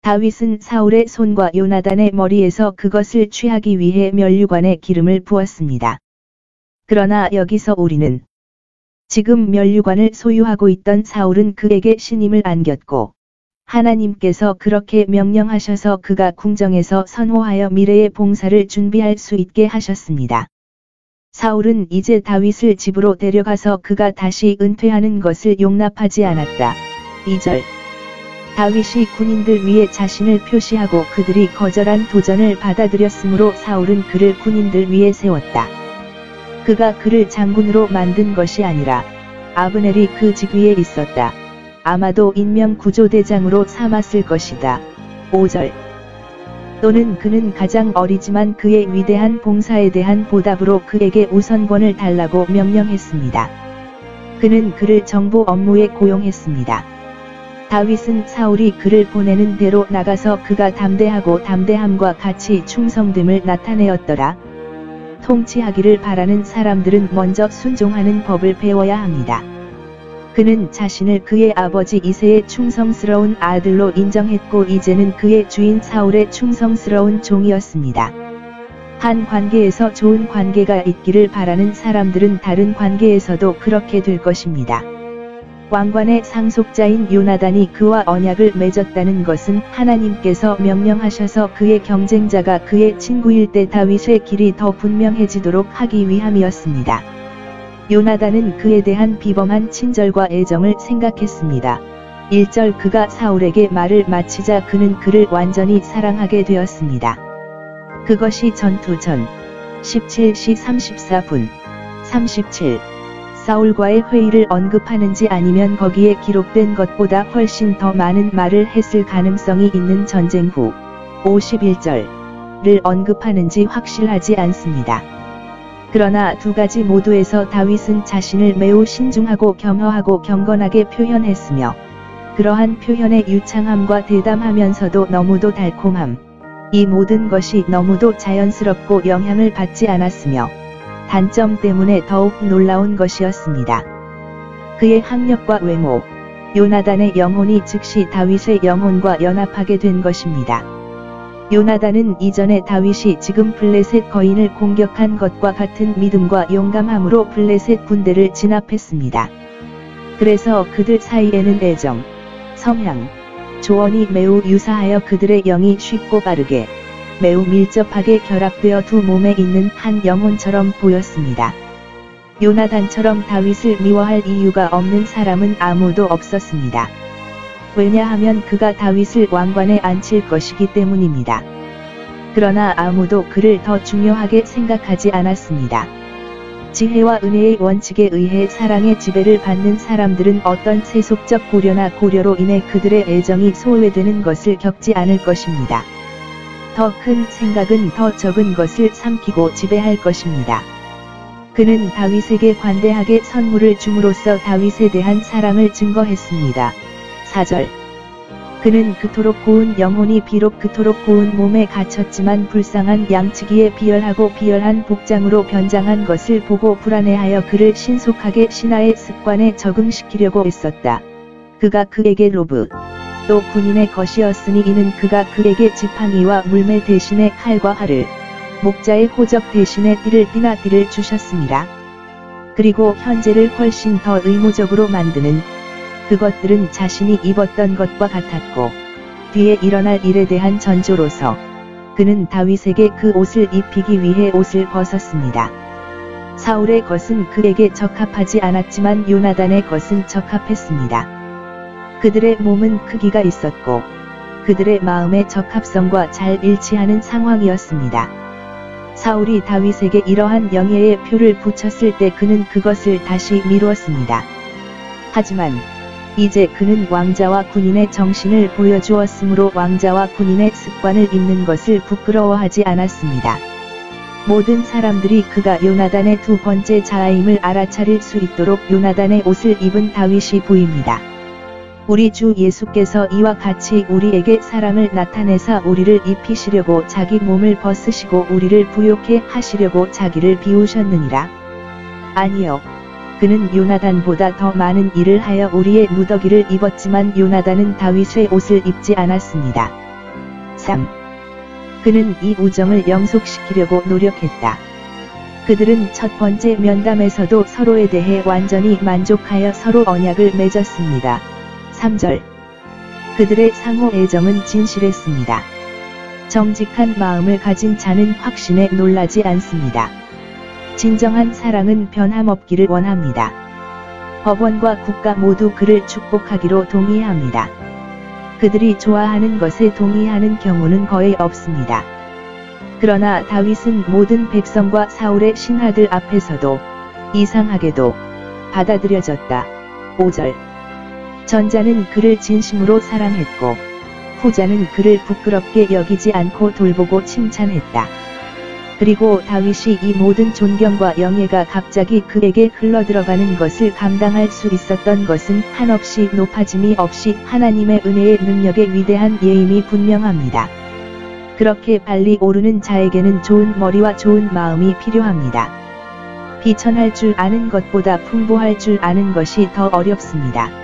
다윗은 사울의 손과 요나단의 머리에서 그것을 취하기 위해 면류관에 기름을 부었습니다. 그러나 여기서 우리는 지금 면류관을 소유하고 있던 사울은 그에게 신임을 안겼고 하나님께서 그렇게 명령하셔서 그가 궁정에서 선호하여 미래의 봉사를 준비할 수 있게 하셨습니다. 사울은 이제 다윗을 집으로 데려가서 그가 다시 은퇴하는 것을 용납하지 않았다. 2절. 다윗이 군인들 위에 자신을 표시하고 그들이 거절한 도전을 받아들였으므로 사울은 그를 군인들 위에 세웠다. 그가 그를 장군으로 만든 것이 아니라 아브넬이 그 직위에 있었다. 아마도 인명구조대장으로 삼았을 것이다. 5절. 또는 그는 가장 어리지만 그의 위대한 봉사에 대한 보답으로 그에게 우선권을 달라고 명령했습니다. 그는 그를 정보 업무에 고용했습니다. 다윗은 사울이 그를 보내는 대로 나가서 그가 담대하고 담대함과 같이 충성됨을 나타내었더라. 통치하기를 바라는 사람들은 먼저 순종하는 법을 배워야 합니다. 그는 자신을 그의 아버지 이새의 충성스러운 아들로 인정했고 이제는 그의 주인 사울의 충성스러운 종이었습니다. 한 관계에서 좋은 관계가 있기를 바라는 사람들은 다른 관계에서도 그렇게 될 것입니다. 왕관의 상속자인 요나단이 그와 언약을 맺었다는 것은 하나님께서 명령하셔서 그의 경쟁자가 그의 친구일 때 다윗의 길이 더 분명해지도록 하기 위함이었습니다. 요나단은 그에 대한 비범한 친절과 애정을 생각했습니다. 1절. 그가 사울에게 말을 마치자 그는 그를 완전히 사랑하게 되었습니다. 그것이 전투 전 17시 34분 37. 사울과의 회의를 언급하는지 아니면 거기에 기록된 것보다 훨씬 더 많은 말을 했을 가능성이 있는 전쟁 후 51절을 언급하는지 확실하지 않습니다. 그러나 두 가지 모두에서 다윗은 자신을 매우 신중하고 겸허하고 경건하게 표현했으며 그러한 표현의 유창함과 대담하면서도 너무도 달콤함, 이 모든 것이 너무도 자연스럽고 영향을 받지 않았으며 단점 때문에 더욱 놀라운 것이었습니다. 그의 학력과 외모, 요나단의 영혼이 즉시 다윗의 영혼과 연합하게 된 것입니다. 요나단은 이전에 다윗이 지금 블레셋 거인을 공격한 것과 같은 믿음과 용감함으로 블레셋 군대를 진압했습니다. 그래서 그들 사이에는 애정, 성향, 조언이 매우 유사하여 그들의 영이 쉽고 빠르게 매우 밀접하게 결합되어 두 몸에 있는 한 영혼처럼 보였습니다. 요나단처럼 다윗을 미워할 이유가 없는 사람은 아무도 없었습니다. 왜냐하면 그가 다윗을 왕관에 앉힐 것이기 때문입니다. 그러나 아무도 그를 더 중요하게 생각하지 않았습니다. 지혜와 은혜의 원칙에 의해 사랑의 지배를 받는 사람들은 어떤 세속적 고려나 고려로 인해 그들의 애정이 소외되는 것을 겪지 않을 것입니다. 더 큰 생각은 더 적은 것을 삼키고 지배할 것입니다. 그는 다윗에게 관대하게 선물을 줌으로써 다윗에 대한 사랑을 증거했습니다. 4절. 그는 그토록 고운 영혼이 비록 그토록 고운 몸에 갇혔지만 불쌍한 양치기에 비열하고 비열한 복장으로 변장한 것을 보고 불안해하여 그를 신속하게 신하의 습관에 적응시키려고 애썼다. 그가 그에게 로브, 또 군인의 것이었으니 이는 그가 그에게 지팡이와 물매 대신에 칼과 활을, 목자의 호적 대신에 띠를 띠나 띠를 주셨습니다. 그리고 현재를 훨씬 더 의무적으로 만드는 그것들은 자신이 입었던 것과 같았고 뒤에 일어날 일에 대한 전조로서 그는 다윗에게 그 옷을 입히기 위해 옷을 벗었습니다. 사울의 것은 그에게 적합하지 않았지만 요나단의 것은 적합했습니다. 그들의 몸은 크기가 있었고 그들의 마음의 적합성과 잘 일치하는 상황이었습니다. 사울이 다윗에게 이러한 영예의 표를 붙였을 때 그는 그것을 다시 미루었습니다. 하지만 이제 그는 왕자와 군인의 정신을 보여주었으므로 왕자와 군인의 습관을 입는 것을 부끄러워하지 않았습니다. 모든 사람들이 그가 요나단의 두 번째 자아임을 알아차릴 수 있도록 요나단의 옷을 입은 다윗이 보입니다. 우리 주 예수께서 이와 같이 우리에게 사랑을 나타내사 우리를 입히시려고 자기 몸을 벗으시고 우리를 부욕해 하시려고 자기를 비우셨느니라. 아니요. 그는 요나단보다 더 많은 일을 하여 우리의 누더기를 입었지만 요나단은 다윗의 옷을 입지 않았습니다. 3. 그는 이 우정을 영속시키려고 노력했다. 그들은 첫 번째 면담에서도 서로에 대해 완전히 만족하여 서로 언약을 맺었습니다. 3절. 그들의 상호 애정은 진실했습니다. 정직한 마음을 가진 자는 확신에 놀라지 않습니다. 진정한 사랑은 변함없기를 원합니다. 법원과 국가 모두 그를 축복하기로 동의합니다. 그들이 좋아하는 것에 동의하는 경우는 거의 없습니다. 그러나 다윗은 모든 백성과 사울의 신하들 앞에서도 이상하게도 받아들여졌다. 5절. 전자는 그를 진심으로 사랑했고 후자는 그를 부끄럽게 여기지 않고 돌보고 칭찬했다. 그리고 다윗이 이 모든 존경과 영예가 갑자기 그에게 흘러들어가는 것을 감당할 수 있었던 것은 한없이 높아짐이 없이 하나님의 은혜의 능력의 위대한 예임이 분명합니다. 그렇게 빨리 오르는 자에게는 좋은 머리와 좋은 마음이 필요합니다. 비천할 줄 아는 것보다 풍부할 줄 아는 것이 더 어렵습니다.